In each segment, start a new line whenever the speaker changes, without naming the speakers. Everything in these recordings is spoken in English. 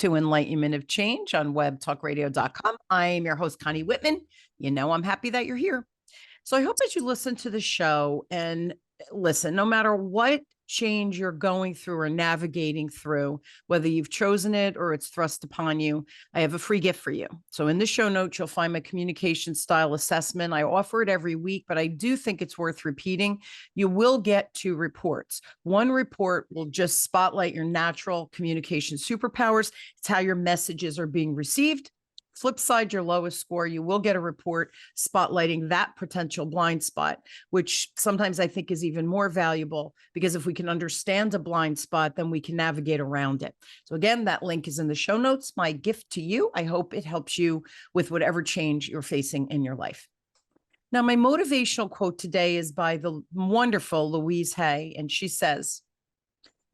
to Enlightenment of Change on webtalkradio.com. I'm your host, Connie Whitman. You know, I'm happy that you're here. So I hope as you listen to the show and listen, no matter what change you're going through or navigating through, whether you've chosen it or it's thrust upon you, I have a free gift for you. So in the show notes, you'll find my communication style assessment. I offer it every week, but I do think it's worth repeating. You will get 2 reports. One report will just spotlight your natural communication superpowers. It's how your messages are being received. Flip side, your lowest score, you will get a report spotlighting that potential blind spot, which sometimes I think is even more valuable, because if we can understand a blind spot, then we can navigate around it. So again, that link is in the show notes. My gift to you, I hope it helps you with whatever change you're facing in your life. Now, my motivational quote today is by the wonderful Louise Hay, and she says,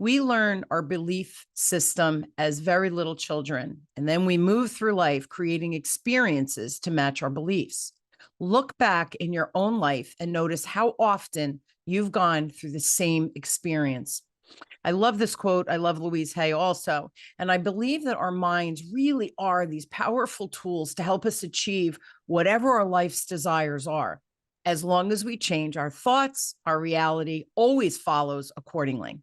"We learn our belief system as very little children, and then we move through life creating experiences to match our beliefs. Look back in your own life and notice how often you've gone through the same experience." I love this quote. I love Louise Hay also. And I believe that our minds really are these powerful tools to help us achieve whatever our life's desires are. As long as we change our thoughts, our reality always follows accordingly.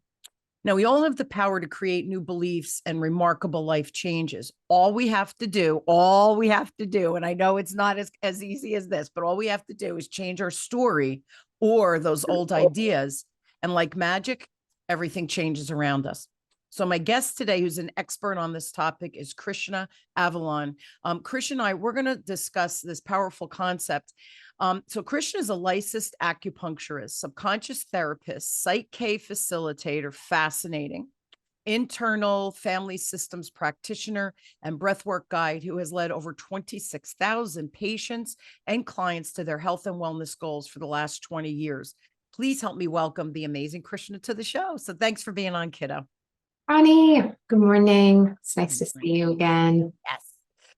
Now, we all have the power to create new beliefs and remarkable life changes. All we have to do, and I know it's not as easy as this, but all we have to do is change our story or those old ideas. And like magic, everything changes around us. So my guest today, who's an expert on this topic, is Krishna Avalon. Krishna and I, we're going to discuss this powerful concept. So Krishna is a licensed acupuncturist, subconscious therapist, Psych K facilitator, fascinating, internal family systems practitioner, and breathwork guide who has led over 26,000 patients and clients to their health and wellness goals for the last 20 years. Please help me welcome the amazing Krishna to the show. So thanks for being on, kiddo.
Connie, good morning. It's nice to see you again.
Yes.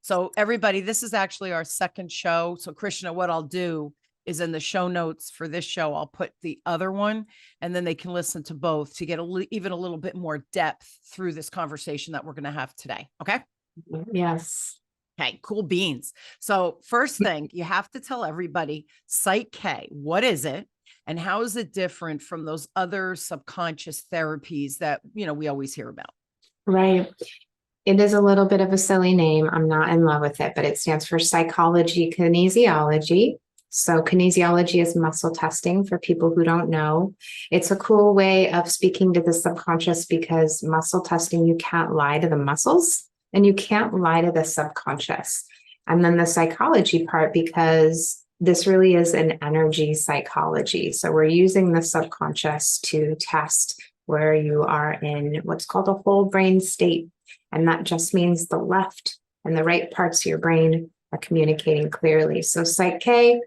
So everybody, this is actually our second show. So Krishna, what I'll do is in the show notes for this show, I'll put the other one, and then they can listen to both to get even a little bit more depth through this conversation that we're going to have today. Okay.
Yes.
Okay, cool beans. So first thing, you have to tell everybody, Psych K, what is it? And how is it different from those other subconscious therapies that, we always hear about?
Right. It is a little bit of a silly name. I'm not in love with it, but it stands for psychology kinesiology. So kinesiology is muscle testing for people who don't know. It's a cool way of speaking to the subconscious, because muscle testing, you can't lie to the muscles and you can't lie to the subconscious. And then the psychology part, because this really is an energy psychology. So we're using the subconscious to test where you are in what's called a whole brain state. And that just means the left and the right parts of your brain are communicating clearly. So Psych K,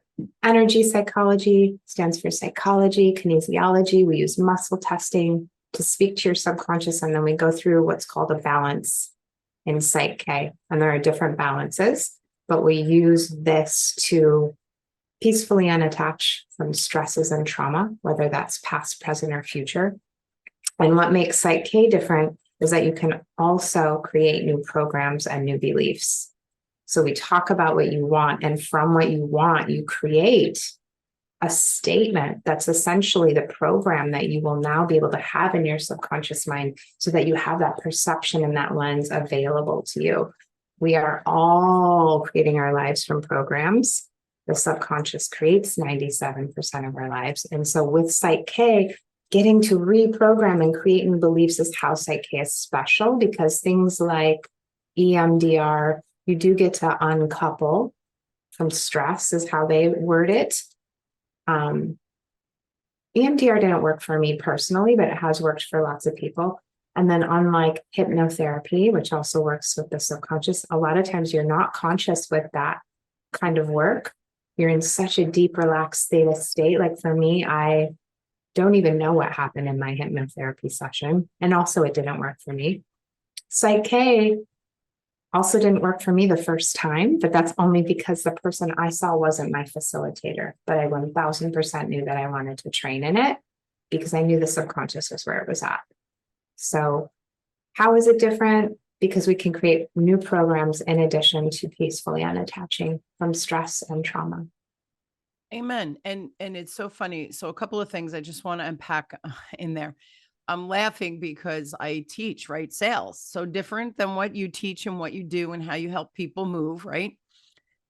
energy psychology, stands for psychology, kinesiology. We use muscle testing to speak to your subconscious. And then we go through what's called a balance in Psych K. And there are different balances, but we use this to peacefully unattach from stresses and trauma, whether that's past, present, or future. And what makes Psych K different is that you can also create new programs and new beliefs. So we talk about what you want, and from what you want, you create a statement that's essentially the program that you will now be able to have in your subconscious mind, so that you have that perception and that lens available to you. We are all creating our lives from programs. The subconscious creates 97% of our lives. And so with Psych K, getting to reprogram and create new beliefs is how Psych K is special, because things like EMDR, you do get to uncouple from stress, is how they word it. EMDR didn't work for me personally, but it has worked for lots of people. And then unlike hypnotherapy, which also works with the subconscious, a lot of times you're not conscious with that kind of work. You're in such a deep, relaxed state. Like for me, I don't even know what happened in my hypnotherapy session. And also it didn't work for me. Psych K also didn't work for me the first time, but that's only because the person I saw wasn't my facilitator. But I 1000% knew that I wanted to train in it, because I knew the subconscious was where it was at. So how is it different? because we can create new programs in addition to peacefully unattaching from stress and trauma.
Amen. And it's so funny. So a couple of things I just want to unpack in there. I'm laughing because I teach, right? Sales. So different than what you teach and what you do and how you help people move, right?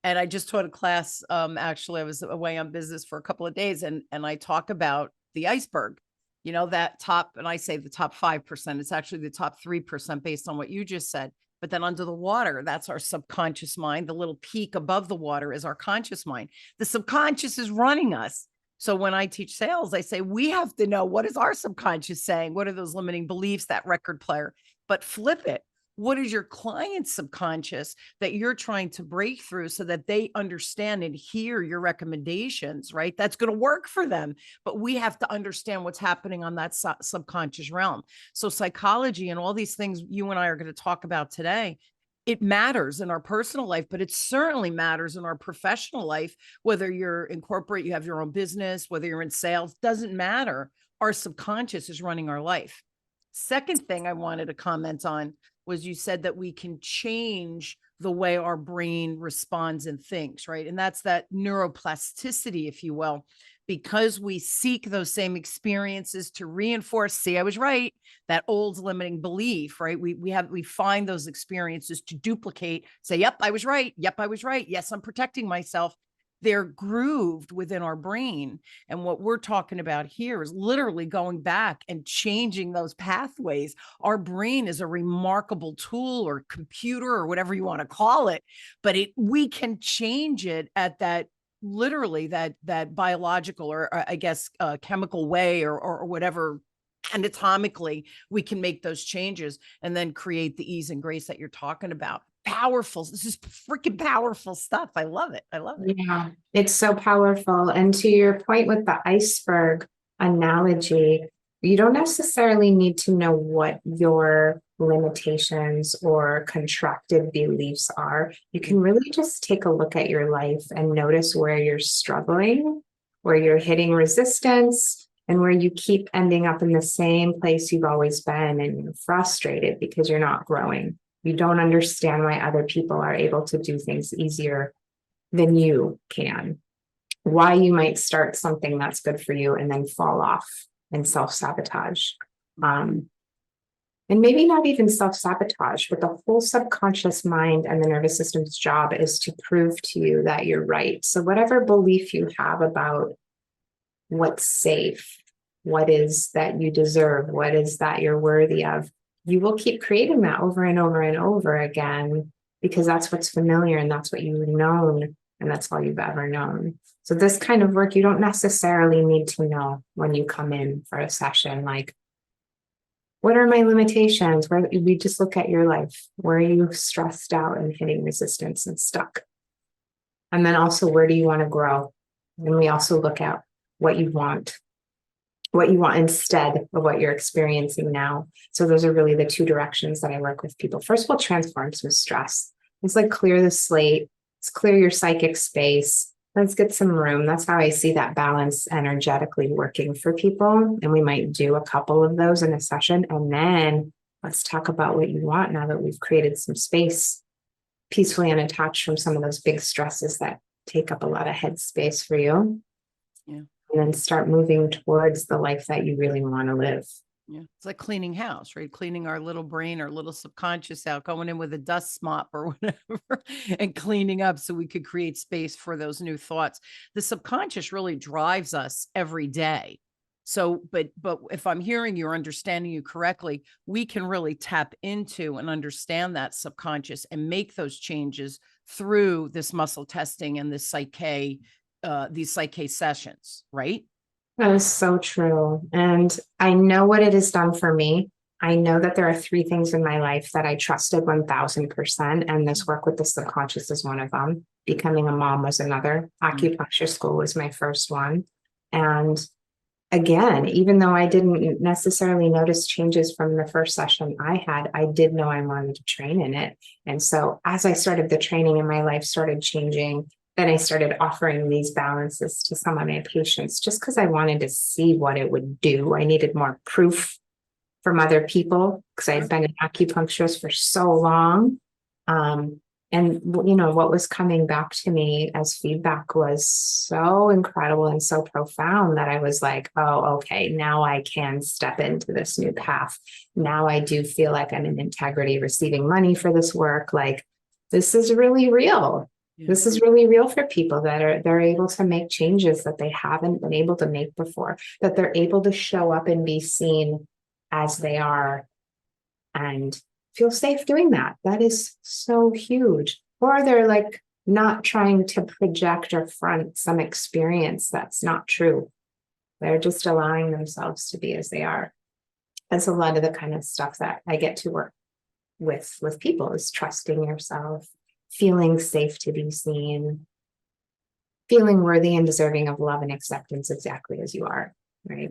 And I just taught a class. Actually, I was away on business for a couple of days, and I talk about the iceberg. That top, and I say the top 5%. It's actually the top 3% based on what you just said. But then under the water, that's our subconscious mind. The little peak above the water is our conscious mind. The subconscious is running us. So when I teach sales, I say we have to know, what is our subconscious saying? What are those limiting beliefs, that record player? But flip it. What is your client's subconscious that you're trying to break through so that they understand and hear your recommendations, right? That's going to work for them. But we have to understand what's happening on that subconscious realm. So psychology and all these things you and I are going to talk about today, it matters in our personal life, but it certainly matters in our professional life, whether you're in corporate, you have your own business, whether you're in sales, doesn't matter. Our subconscious is running our life. Second thing I wanted to comment on was you said that we can change the way our brain responds and thinks, right? And that's that neuroplasticity, if you will, because we seek those same experiences to reinforce, see, I was right, that old limiting belief, right? We find those experiences to duplicate, say, yep, I was right. Yep, I was right. Yes, I'm protecting myself. They're grooved within our brain. And what we're talking about here is literally going back and changing those pathways. Our brain is a remarkable tool or computer or whatever you want to call it, but we can change it at that literally that biological or I guess chemical way or whatever anatomically we can make those changes and then create the ease and grace that you're talking about. Powerful. This is freaking powerful stuff. I love it. I love it.
Yeah, it's so powerful. And to your point with the iceberg analogy, you don't necessarily need to know what your limitations or contracted beliefs are. You can really just take a look at your life and notice where you're struggling, where you're hitting resistance, and where you keep ending up in the same place you've always been and you're frustrated because you're not growing. You don't understand why other people are able to do things easier than you can. Why you might start something that's good for you and then fall off and self-sabotage. And maybe not even self-sabotage, but the whole subconscious mind and the nervous system's job is to prove to you that you're right. So whatever belief you have about what's safe, what is that you deserve, what is that you're worthy of, you will keep creating that over and over and over again, because that's what's familiar and that's what you've known and that's all you've ever known. So this kind of work, you don't necessarily need to know when you come in for a session, like, what are my limitations? Where we just look at your life. Where are you stressed out and hitting resistance and stuck? And then also, where do you want to grow? And we also look at what you want instead of what you're experiencing now. So those are really the two directions that I work with people. First, we'll transform some stress. It's like clear the slate. Let's clear your psychic space. Let's get some room. That's how I see that balance energetically working for people. And we might do a couple of those in a session. And then let's talk about what you want now that we've created some space, peacefully unattached from some of those big stresses that take up a lot of head space for you.
Yeah.
And then start moving towards the life that you really want to live.
Yeah. It's like cleaning house, right? Cleaning our little brain, our little subconscious out, going in with a dust mop or whatever and cleaning up so we could create space for those new thoughts. The subconscious really drives us every day. So, but if I'm hearing you or understanding you correctly, we can really tap into and understand that subconscious and make those changes through this muscle testing and this these psyche sessions, right?
That is so true. And I know what it has done for me. I know that there are 3 things in my life that I trusted 1000%. And this work with the subconscious is one of them. Becoming a mom was another. Acupuncture school was my first one. And again, even though I didn't necessarily notice changes from the first session I had, I did know I wanted to train in it. And so as I started the training and my life started changing, then I started offering these balances to some of my patients just because I wanted to see what it would do. I needed more proof from other people because I'd been an acupuncturist for so long. And what was coming back to me as feedback was so incredible and so profound that I was like, oh, okay, now I can step into this new path. Now I do feel like I'm in integrity, receiving money for this work. Like, this is really real.
Yeah.
This is really real for people that they're able to make changes that they haven't been able to make before, that they're able to show up and be seen as they are and feel safe doing that. That is so huge. Or they're like not trying to project or front some experience that's not true. They're just allowing themselves to be as they are. That's a lot of the kind of stuff that I get to work with people, is trusting yourself, feeling safe to be seen, feeling worthy and deserving of love and acceptance exactly as you are, right?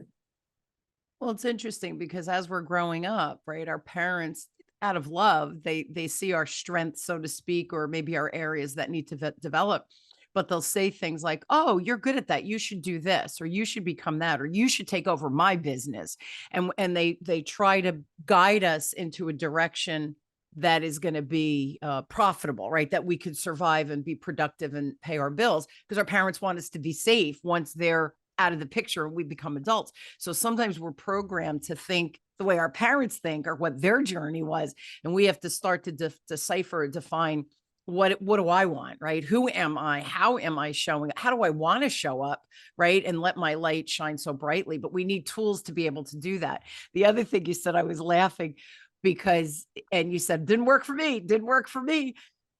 Well, it's interesting because as we're growing up, right, our parents, out of love, they see our strengths, so to speak, or maybe our areas that need to develop. But they'll say things like, "Oh, you're good at that. You should do this, or you should become that, or you should take over my business." And they try to guide us into a direction that is going to be profitable, right? That we could survive and be productive and pay our bills, because our parents want us to be safe once they're out of the picture and we become adults. So sometimes we're programmed to think the way our parents think or what their journey was. And we have to start to decipher, define what do I want, right? Who am I? How am I showing? How do I want to show up, right? And let my light shine so brightly. But we need tools to be able to do that. The other thing you said, I was laughing because, and you said, didn't work for me, didn't work for me.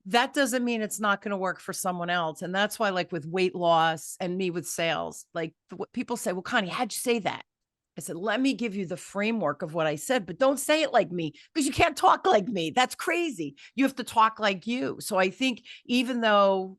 That doesn't mean it's not going to work for someone else. And that's why, like with weight loss and me with sales, like what people say, well, Connie, how'd you say that? I said, let me give you the framework of what I said, but don't say it like me because you can't talk like me. That's crazy. You have to talk like you. So I think even though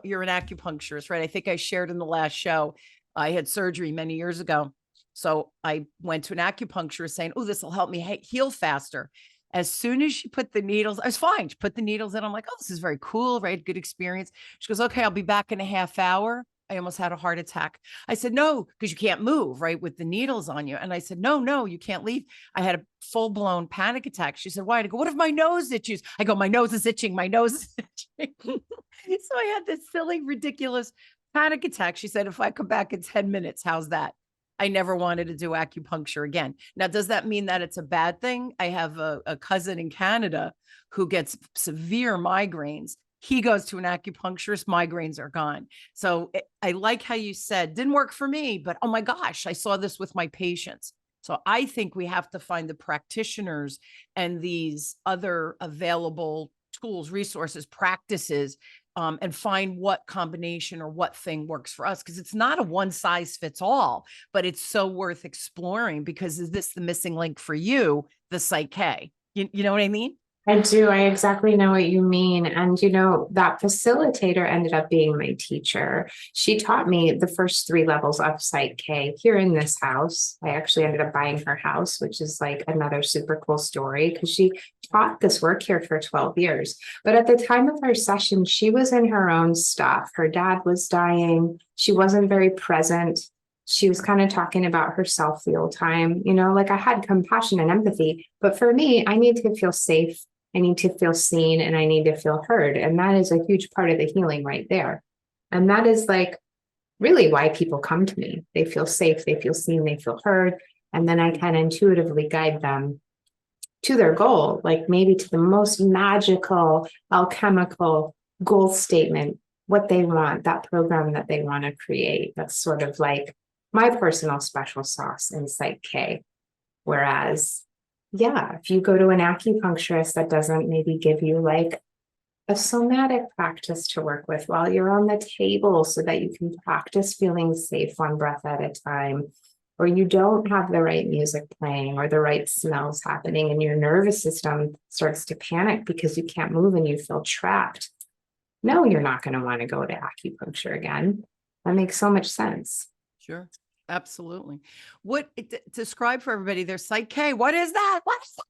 you're an acupuncturist, right? I think I shared in the last show, I had surgery many years ago. So I went to an acupuncturist saying, oh, this will help me heal faster. As soon as she put the needles, I was fine. She put the needles in. I'm like, oh, this is very cool, right? Good experience. She goes, okay, I'll be back in a half hour. I almost had a heart attack. I said, no, because you can't move, right? With the needles on you. And I said, no, you can't leave. I had a full blown panic attack. She said, why? I go, what if my nose itches? I go, my nose is itching. My nose is itching. So I had this silly, ridiculous panic attack. She said, if I come back in 10 minutes, how's that? I never wanted to do acupuncture again. Now, does that mean that it's a bad thing? I have a cousin in Canada who gets severe migraines. He goes to an acupuncturist, migraines are gone. So I like how you said, didn't work for me, but oh my gosh, I saw this with my patients. So I think we have to find the practitioners and these other available tools, resources, practices, and find what combination or what thing works for us. Because it's not a one size fits all, but it's so worth exploring, because is this the missing link for you, the psyche? You know what I mean?
I do. I exactly know what you mean. And, that facilitator ended up being my teacher. She taught me the first 3 levels of Psych K here in this house. I actually ended up buying her house, which is like another super cool story because she taught this work here for 12 years. But at the time of our session, she was in her own stuff. Her dad was dying. She wasn't very present. She was kind of talking about herself the whole time. Like I had compassion and empathy, but for me, I need to feel safe. I need to feel seen and I need to feel heard. And that is a huge part of the healing right there. And that is like really why people come to me. They feel safe, they feel seen, they feel heard. And then I can intuitively guide them to their goal, like maybe to the most magical, alchemical goal statement, what they want, that program that they want to create. That's sort of like my personal special sauce in Psych K. Whereas, yeah, if you go to an acupuncturist that doesn't maybe give you like a somatic practice to work with while you're on the table so that you can practice feeling safe one breath at a time, or you don't have the right music playing or the right smells happening and your nervous system starts to panic because you can't move and you feel trapped. No, you're not going to want to go to acupuncture again. That makes so much sense.
Sure. Absolutely. Describe for everybody their Psych K. What is that? What is that?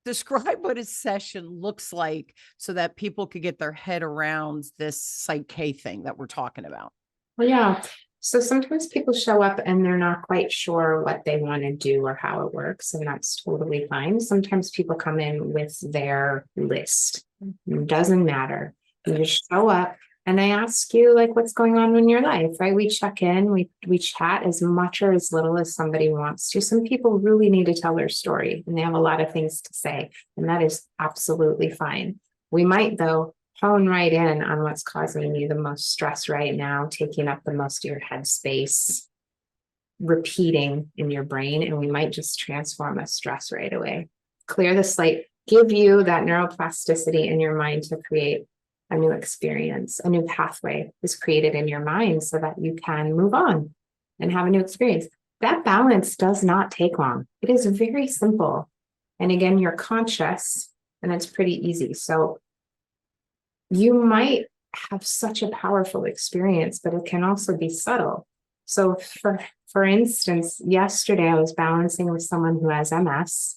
Describe what a session looks like so that people could get their head around this Psych K thing that we're talking about.
Well, yeah. So sometimes people show up and they're not quite sure what they want to do or how it works, and that's totally fine. Sometimes people come in with their list. It doesn't matter. You just show up and I ask you like what's going on in your life, right? We check in, we chat as much or as little as somebody wants to. Some people really need to tell their story and they have a lot of things to say, and that is absolutely fine. We might though hone right in on what's causing you the most stress right now, taking up the most of your headspace, repeating in your brain, and we might just transform the stress right away. Clear the slate, give you that neuroplasticity in your mind to create a new experience. A new pathway is created in your mind so that you can move on and have a new experience. That balance does not take long. It is very simple. And again, you're conscious and it's pretty easy. So you might have such a powerful experience, but it can also be subtle. So for instance, yesterday I was balancing with someone who has MS.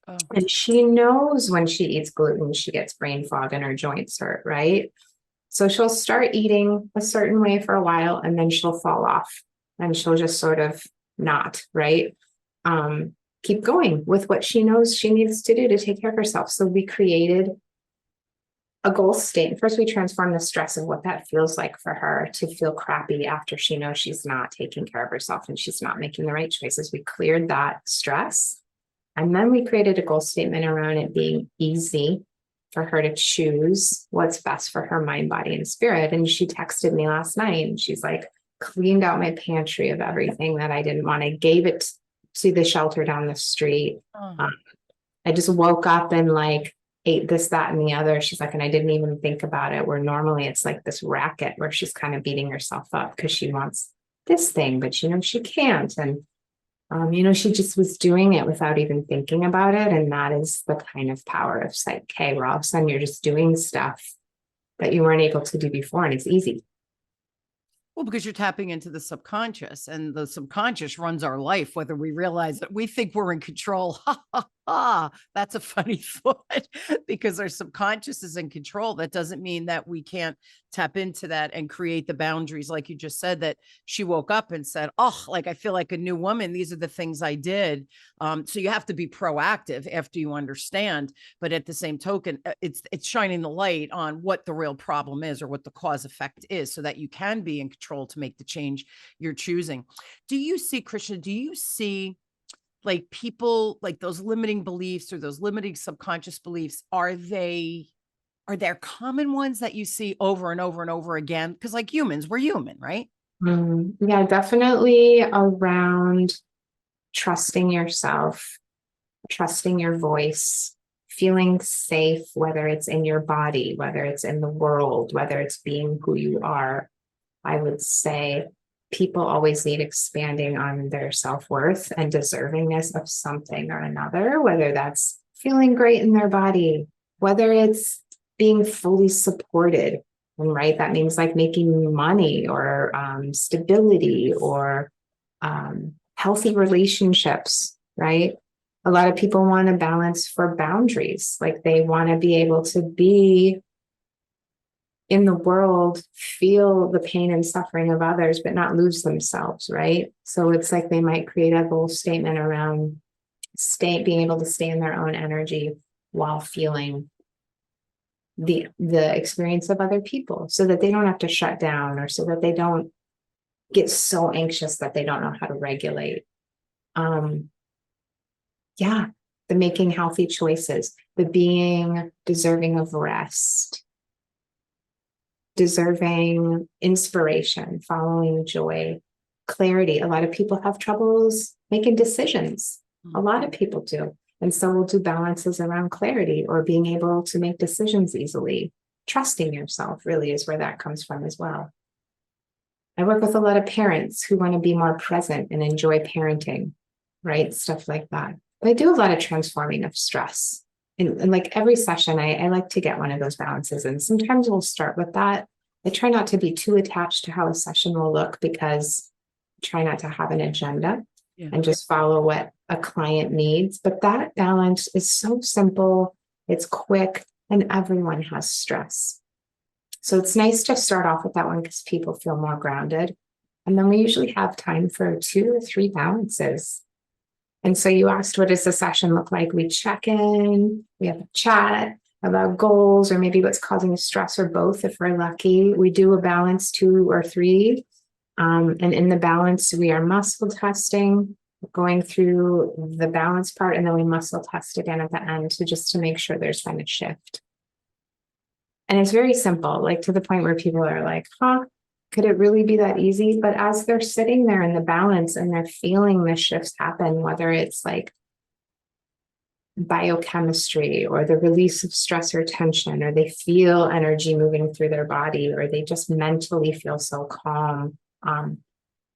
Oh. And she knows when she eats gluten, she gets brain fog and her joints hurt, right? So she'll start eating a certain way for a while and then she'll fall off and she'll just sort of not, right? Keep going with what she knows she needs to do to take care of herself. So we created a goal state. First, we transform the stress of what that feels like for her to feel crappy after she knows she's not taking care of herself and she's not making the right choices. We cleared that stress. And then we created a goal statement around it being easy for her to choose what's best for her mind, body, and spirit. And she texted me last night and she's like, cleaned out my pantry of everything that I didn't want. I gave it to the shelter down the street. I just woke up and like ate this, that, and the other. She's like, and I didn't even think about it, where normally it's like this racket where she's kind of beating herself up because she wants this thing, but she knows she can't. And she just was doing it without even thinking about it. And that is the kind of power of Psych K, where all of a sudden you're just doing stuff that you weren't able to do before, and it's easy.
Well, because you're tapping into the subconscious, and the subconscious runs our life, whether we realize that. We think we're in control. Ha, ha, ha. That's a funny thought, because our subconscious is in control. That doesn't mean that we can't tap into that and create the boundaries. Like you just said, that she woke up and said, oh, like, I feel like a new woman. These are the things I did. So you have to be proactive after you understand. But at the same token, it's shining the light on what the real problem is, or what the cause effect is, so that you can be in control to make the change you're choosing. Do you see, Krishna, like people, like those limiting beliefs or those limiting subconscious beliefs, are there common ones that you see over and over and over again? Because like humans, we're human, right?
Yeah, definitely around trusting yourself, trusting your voice, feeling safe, whether it's in your body, whether it's in the world, whether it's being who you are. I would say people always need expanding on their self-worth and deservingness of something or another, whether that's feeling great in their body, whether it's being fully supported. And right, that means like making money or stability or healthy relationships, right? A lot of people want to balance for boundaries. Like they want to be able to be in the world, feel the pain and suffering of others, but not lose themselves, right? So it's like they might create a goal statement around being able to stay in their own energy while feeling the experience of other people, so that they don't have to shut down, or so that they don't get so anxious that they don't know how to regulate. Yeah, the making healthy choices, the being deserving of rest, deserving inspiration, following joy, clarity. A lot of people have troubles making decisions. A lot of people do. And so we'll do balances around clarity or being able to make decisions easily. Trusting yourself really is where that comes from as well. I work with a lot of parents who want to be more present and enjoy parenting, right? Stuff like that. But I do a lot of transforming of stress. And like every session, I like to get one of those balances. And sometimes we'll start with that. I try not to be too attached to how a session will look, because I try not to have an agenda and just follow what a client needs. But that balance is so simple, it's quick, and everyone has stress. So it's nice to start off with that one because people feel more grounded. And then we usually have time for 2 or 3 balances. And so you asked, what does the session look like? We check in, we have a chat about goals or maybe what's causing stress or both if we're lucky. We do a balance 2 or 3. And in the balance, we are muscle testing, going through the balance part, and then we muscle test again at the end. So just to make sure there's been a shift. And it's very simple, like to the point where people are like, huh, could it really be that easy? But as they're sitting there in the balance and they're feeling the shifts happen, whether it's like biochemistry or the release of stress or tension, or they feel energy moving through their body, or they just mentally feel so calm.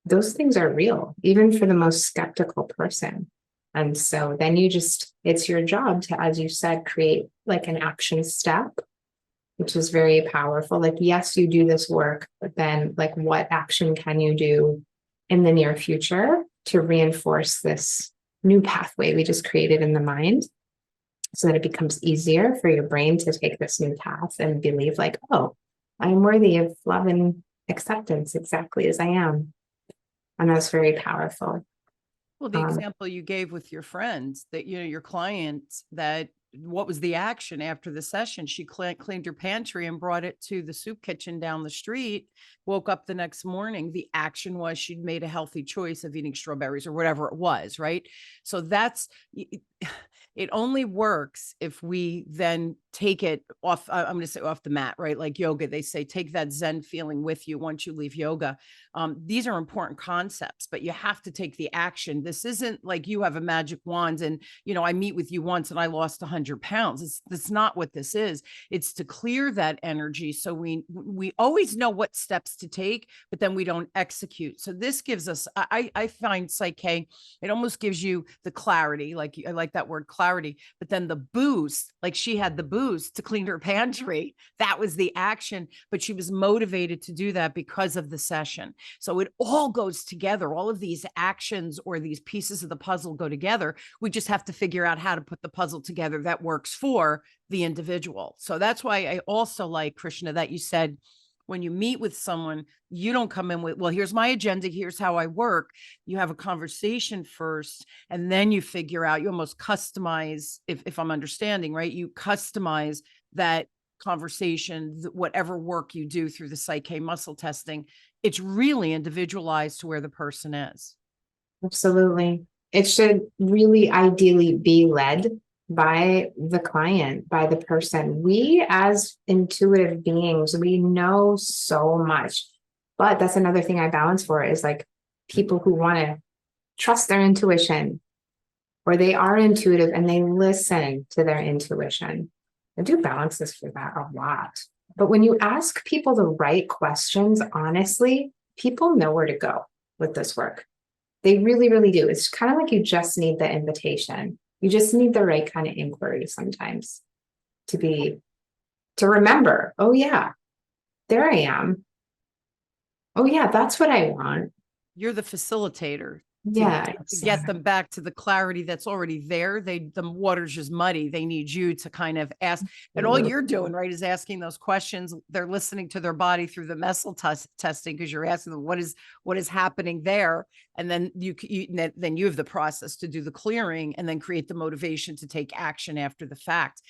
Those things are real, even for the most skeptical person. And so then it's your job to, as you said, create like an action step, which is very powerful. Like, yes, you do this work, but then like what action can you do in the near future to reinforce this new pathway we just created in the mind so that it becomes easier for your brain to take this new path and believe like, oh, I'm worthy of love and acceptance exactly as I am. And that's very powerful.
Well, the example you gave with your friends that, your client, that what was the action after the session? She cleaned her pantry and brought it to the soup kitchen down the street, woke up the next morning. The action was she'd made a healthy choice of eating strawberries or whatever it was, right? So it only works if we then take it off. I'm going to say off the mat, right? Like yoga, they say, take that Zen feeling with you once you leave yoga. These are important concepts, but you have to take the action. This isn't like you have a magic wand and, I meet with you once and I lost 100 pounds. That's not what this is. It's to clear that energy. So we always know what steps to take, but then we don't execute. So this gives us, I find Psyche, it almost gives you the clarity. Like I like that word clarity, but then the boost, like she had the boost to clean her pantry. That was the action, but she was motivated to do that because of the session. So it all goes together. All of these actions or these pieces of the puzzle go together. We just have to figure out how to put the puzzle together that works for the individual. So that's why I also like, Krishna, that you said, when you meet with someone, you don't come in with, well, here's my agenda, here's how I work. You have a conversation first, and then you figure out, you almost customize, if I'm understanding, right? You customize that conversation, whatever work you do through the Psyche muscle testing, it's really individualized to where the person is.
Absolutely. It should really ideally be led by the client, by the person. We as intuitive beings, we know so much, but that's another thing I balance for is like people who want to trust their intuition, or they are intuitive and they listen to their intuition. I do balance this for that a lot. But when you ask people the right questions, honestly, people know where to go with this work. They really, really do. It's kind of like you just need the invitation. You just need the right kind of inquiry sometimes to remember, oh yeah, there I am. Oh yeah, that's what I want.
You're the facilitator.
Yeah,
To get them back to the clarity that's already there. The water's just muddy. They need you to kind of ask, and all you're doing, right, is asking those questions. They're listening to their body through the muscle testing, because you're asking them what is happening there, and then then you have the process to do the clearing and then create the motivation to take action after the fact.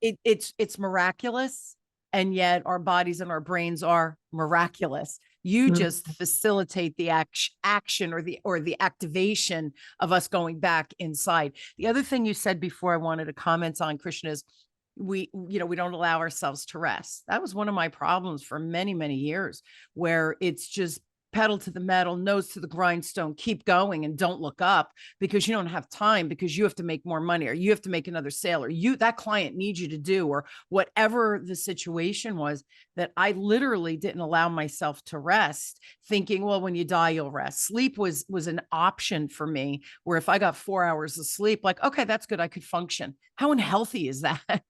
It's miraculous, and yet our bodies and our brains are miraculous. You just facilitate the action or the activation of us going back inside. The other thing you said before I wanted to comment on, Krishna, is we don't allow ourselves to rest. That was one of my problems for many, many years, where it's just pedal to the metal, nose to the grindstone, keep going and don't look up, because you don't have time, because you have to make more money, or you have to make another sale, or that client needs you to do, or whatever the situation was, that I literally didn't allow myself to rest, thinking, well, when you die, you'll rest. Sleep was an option for me, where if I got 4 hours of sleep, like, okay, that's good, I could function. How unhealthy is that?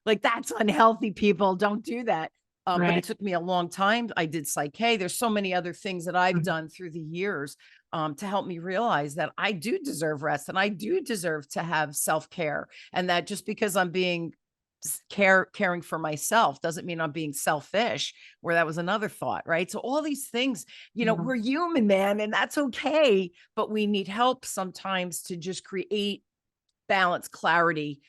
Like, that's unhealthy. People don't do that. But it took me a long time. I did Psyche. There's so many other things that I've done through the years to help me realize that I do deserve rest, and I do deserve to have self-care. And that just because I'm being caring for myself doesn't mean I'm being selfish, where that was another thought, right? So all these things,
Yeah.
we're human, man, and that's okay, but we need help sometimes to just create balance, clarity,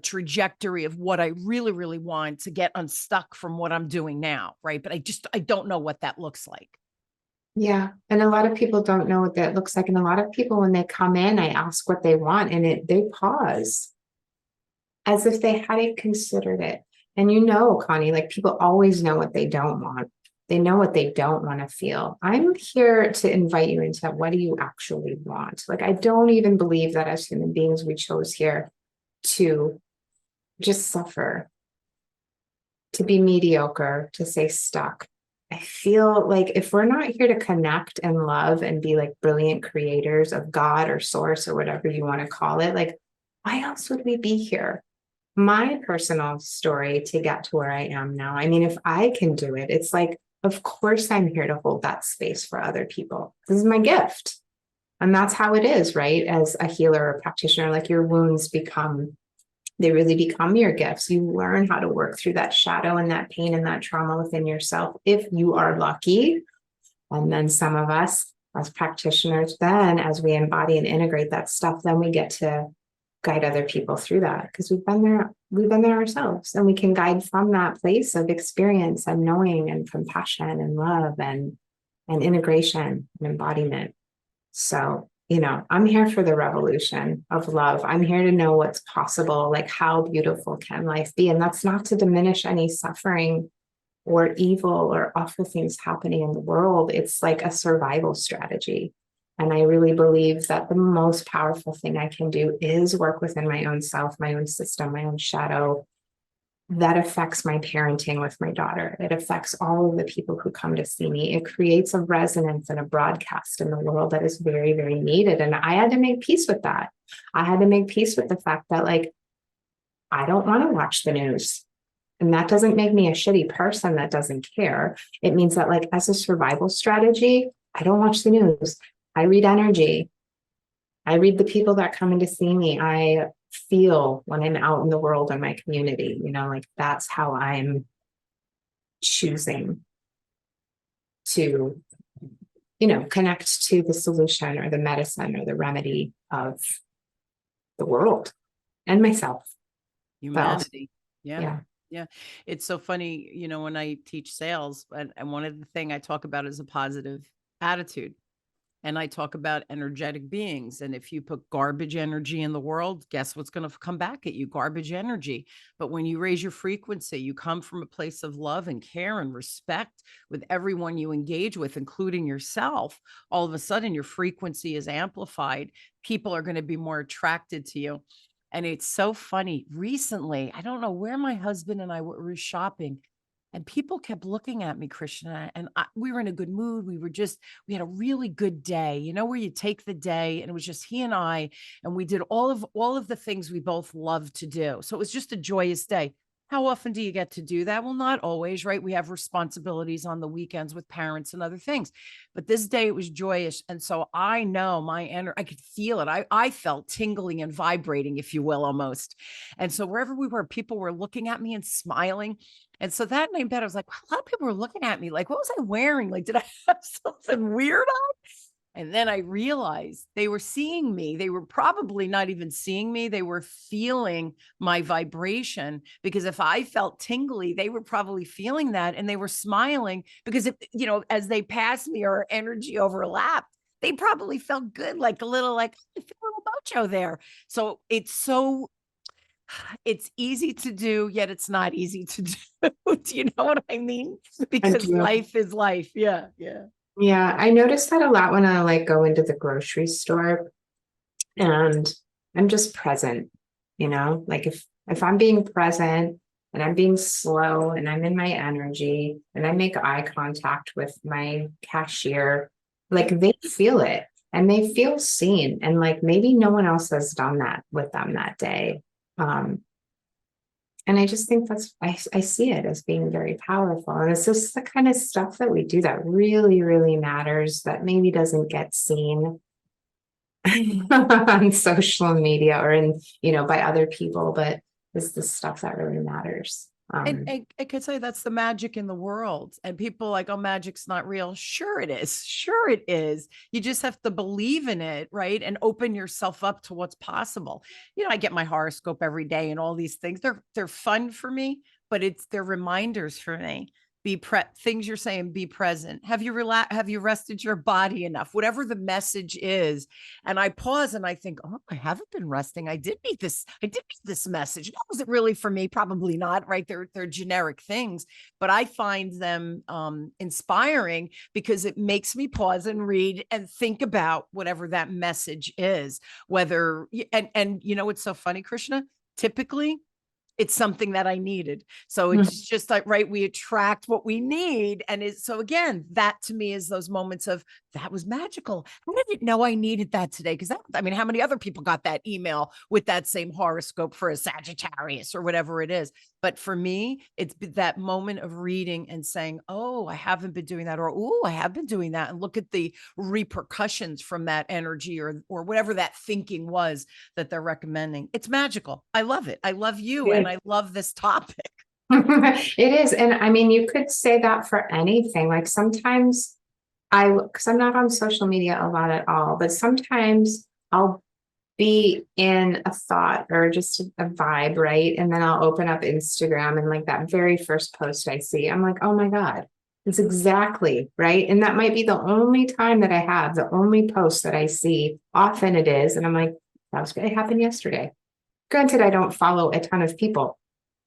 trajectory of what I really, really want to get unstuck from what I'm doing now, right? But I don't know what that looks like.
Yeah. And a lot of people don't know what that looks like. And a lot of people, when they come in, I ask what they want and they pause as if they hadn't considered it. And Connie, like people always know what they don't want. They know what they don't want to feel. I'm here to invite you into what do you actually want? Like, I don't even believe that as human beings, we chose here to just suffer, to be mediocre, to stay stuck. I feel like if we're not here to connect and love and be like brilliant creators of God or source or whatever you want to call it, like, why else would we be here? My personal story to get to where I am now, I mean, if I can do it, it's like, of course, I'm here to hold that space for other people. This is my gift. And that's how it is, right? As a healer or practitioner, like your wounds they really become your gifts. You learn how to work through that shadow and that pain and that trauma within yourself if you are lucky. And then some of us as practitioners, then as we embody and integrate that stuff, then we get to guide other people through that because we've been there ourselves, and we can guide from that place of experience and knowing and compassion and love and integration and embodiment. So, I'm here for the revolution of love. I'm here to know what's possible, like how beautiful can life be? And that's not to diminish any suffering or evil or awful things happening in the world. It's like a survival strategy. And I really believe that the most powerful thing I can do is work within my own self, my own system, my own shadow. That affects my parenting with my daughter. It affects all of the people who come to see me. It creates a resonance and a broadcast in the world that is very, very needed. And I had to make peace with that. I had to make peace with the fact that, like, I don't want to watch the news. And that doesn't make me a shitty person that doesn't care. It means that, like, as a survival strategy, I don't watch the news. I read energy. I read the people that come in to see me. I feel when I'm out in the world in my community, like that's how I'm choosing to, connect to the solution or the medicine or the remedy of the world and myself.
Humanity. Yeah.
Yeah.
Yeah. It's so funny, when I teach sales, and one of the things I talk about is a positive attitude. And I talk about energetic beings. And if you put garbage energy in the world, guess what's going to come back at you? Garbage energy. But when you raise your frequency, you come from a place of love and care and respect with everyone you engage with, including yourself. All of a sudden, your frequency is amplified. People are going to be more attracted to you. And it's so funny. Recently, I don't know where my husband and I were shopping, and people kept looking at me, Krishna, and we were in a good mood. We had a really good day, where you take the day and it was just he and I, and we did all of the things we both love to do. So it was just a joyous day. How often do you get to do that? Well, not always, right? We have responsibilities on the weekends with parents and other things, but this day it was joyous. And so I know my energy, I could feel it. I felt tingling and vibrating, if you will, almost. And so wherever we were, people were looking at me and smiling. And so that night in bed, I was like, a lot of people were looking at me like, what was I wearing? Like, did I have something weird on? And then I realized they were seeing me. They were probably not even seeing me. They were feeling my vibration, because if I felt tingly, they were probably feeling that, and they were smiling because, as they passed me or energy overlapped, they probably felt good, like a little, like, I feel a little mojo there. So it's easy to do, yet it's not easy to do. Do you know what I mean?
I
Because
do.
life is life. Yeah. Yeah.
Yeah. I notice that a lot when I like go into the grocery store and I'm just present, like if I'm being present and I'm being slow and I'm in my energy and I make eye contact with my cashier, like they feel it and they feel seen. And like maybe no one else has done that with them that day. And I just think I see it as being very powerful. And it's just the kind of stuff that we do that really, really matters, that maybe doesn't get seen on social media or by other people. But is the stuff that really matters.
And I could say that's the magic in the world. And people like, oh, magic's not real. Sure it is. Sure it is. You just have to believe in it, right? And open yourself up to what's possible. I get my horoscope every day and all these things. They're fun for me, but they're reminders for me. Things you're saying, be present. Have you rested your body enough? Whatever the message is. And I pause and I think, oh, I haven't been resting. I did need this message. Was it really for me? Probably not, right? They're generic things, but I find them inspiring because it makes me pause and read and think about whatever that message is. And it's so funny, Krishna. Typically, it's something that I needed. So it's just like, right, we attract what we need. And so again, that to me is those moments of that was magical. I didn't know I needed that today. Cause how many other people got that email with that same horoscope for a Sagittarius or whatever it is? But for me, it's that moment of reading and saying, oh, I haven't been doing that, or, oh, I have been doing that. And look at the repercussions from that energy or whatever that thinking was that they're recommending. It's magical. I love it. I love you.
Yeah.
And I love this topic.
It is. And I mean, you could say that for anything. Like sometimes because I'm not on social media a lot at all, but sometimes I'll be in a thought or just a vibe, right? And then I'll open up Instagram and like that very first post I see, I'm like, oh my God, it's exactly right. And that might be the only time that I have, the only post that I see. Often it is. And I'm like, that was going to happen yesterday. Granted, I don't follow a ton of people.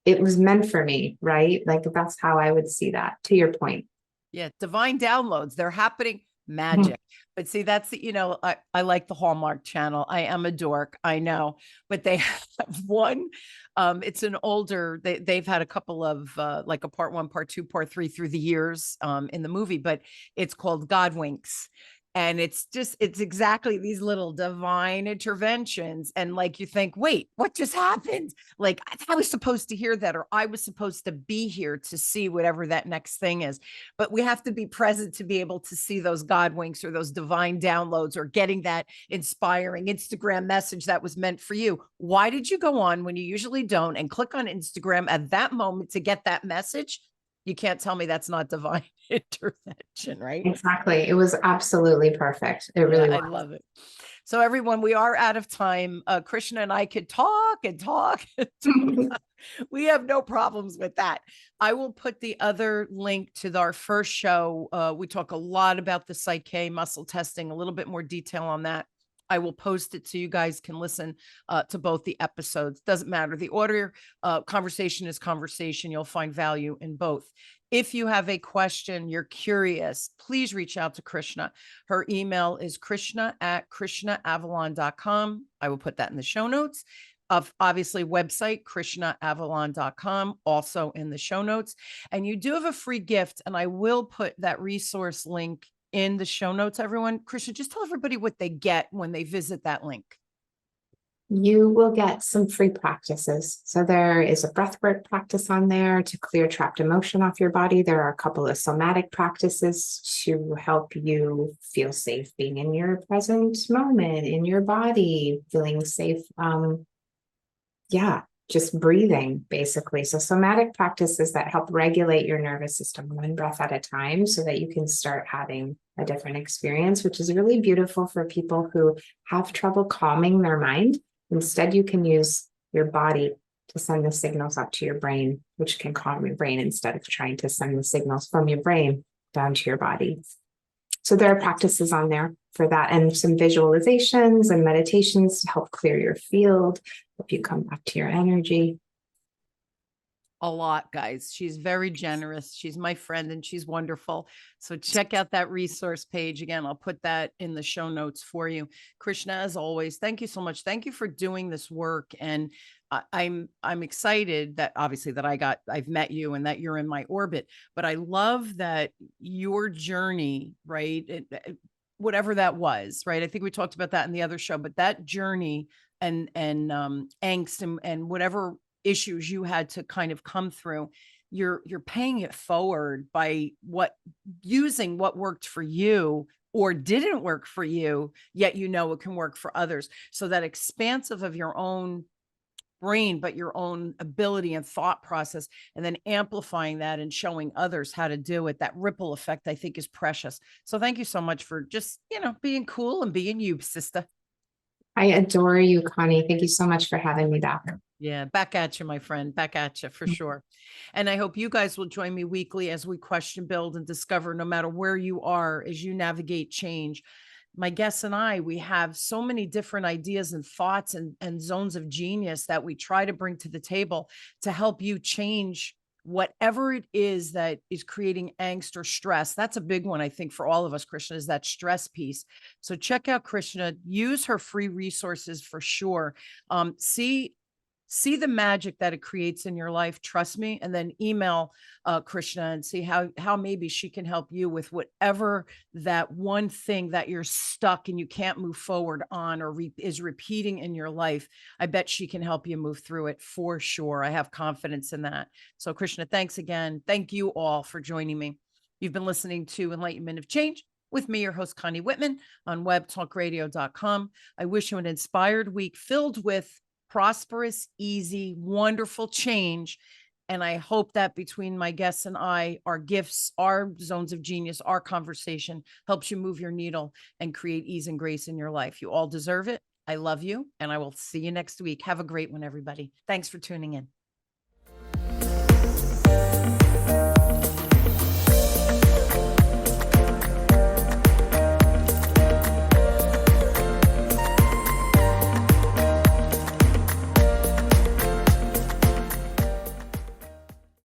It was meant for me, right? Like that's how I would see that, to your point.
Yeah, divine downloads. They're happening. Magic. But see, I like the Hallmark Channel. I am a dork, I know, but they have one. It's an older. They've had a couple of like a part one, part two, part three through the years in the movie, but it's called God Winks. And it's exactly these little divine interventions. And like you think, wait, what just happened? Like I was supposed to hear that, or I was supposed to be here to see whatever that next thing is. But we have to be present to be able to see those God winks or those divine downloads or getting that inspiring Instagram message that was meant for you. Why did you go on when you usually don't and click on Instagram at that moment to get that message? You can't tell me that's not divine intervention, right?
Exactly. It was absolutely perfect. It really
I
was.
love it. So everyone, we are out of time. Krishna and I could talk and talk. And talk. We have no problems with that. I will put the other link to our first show. We talk a lot about the Psyche muscle testing, a little bit more detail on that. I will post it so you guys can listen to both the episodes. Doesn't matter. The order, conversation is conversation. You'll find value in both. If you have a question, you're curious, please reach out to Krishna. Her email is krishna@krishnaavalon.com. I will put that in the show notes. Obviously, website, krishnaavalon.com, also in the show notes. And you do have a free gift, and I will put that resource link in the show notes, everyone. Krishna, just tell everybody what they get when they visit that link.
You will get some free practices. So there is a breathwork practice on there to clear trapped emotion off your body. There are a couple of somatic practices to help you feel safe being in your present moment, in your body, feeling safe. Just breathing, basically. So somatic practices that help regulate your nervous system one breath at a time so that you can start having a different experience, which is really beautiful for people who have trouble calming their mind. Instead, you can use your body to send the signals up to your brain, which can calm your brain instead of trying to send the signals from your brain down to your body. So there are practices on there for that, and some visualizations and meditations to help clear your field, help you come back to your energy.
A lot, guys. She's very generous. She's my friend and she's wonderful. So check out that resource page. Again, I'll put that in the show notes for you. Krishna, as always, thank you so much. Thank you for doing this work. And I'm excited that obviously that I've met you and that you're in my orbit, but I love that your journey, right? Whatever that was, right? I think we talked about that in the other show, but that journey and angst and whatever issues you had to kind of come through, you're paying it forward by using what worked for you or didn't work for you, yet it can work for others. So that expansive of your own brain, but your own ability and thought process, and then amplifying that and showing others how to do it. That ripple effect, I think, is precious. So thank you so much for just, being cool and being you, sister.
I adore you, Connie. Thank you so much for having me back.
Yeah, back at you, my friend. Back at you for sure. And I hope you guys will join me weekly as we question, build, and discover, no matter where you are, as you navigate change. My guests and I, we have so many different ideas and thoughts and zones of genius that we try to bring to the table to help you change whatever it is that is creating angst or stress. That's a big one, I think, for all of us, Krishna, is that stress piece. So check out Krishna, use her free resources for sure. See the magic that it creates in your life. Trust me. And then email Krishna and see how maybe she can help you with whatever that one thing that you're stuck and you can't move forward on, or is repeating in your life. I bet she can help you move through it for sure. I have confidence in that. So Krishna, thanks again. Thank you all for joining me. You've been listening to Enlightenment of Change with me, your host, Connie Whitman, on webtalkradio.com. I wish you an inspired week filled with prosperous, easy, wonderful change. And I hope that between my guests and I, our gifts, our zones of genius, our conversation helps you move your needle and create ease and grace in your life. You all deserve it. I love you. And I will see you next week. Have a great one, everybody. Thanks for tuning in.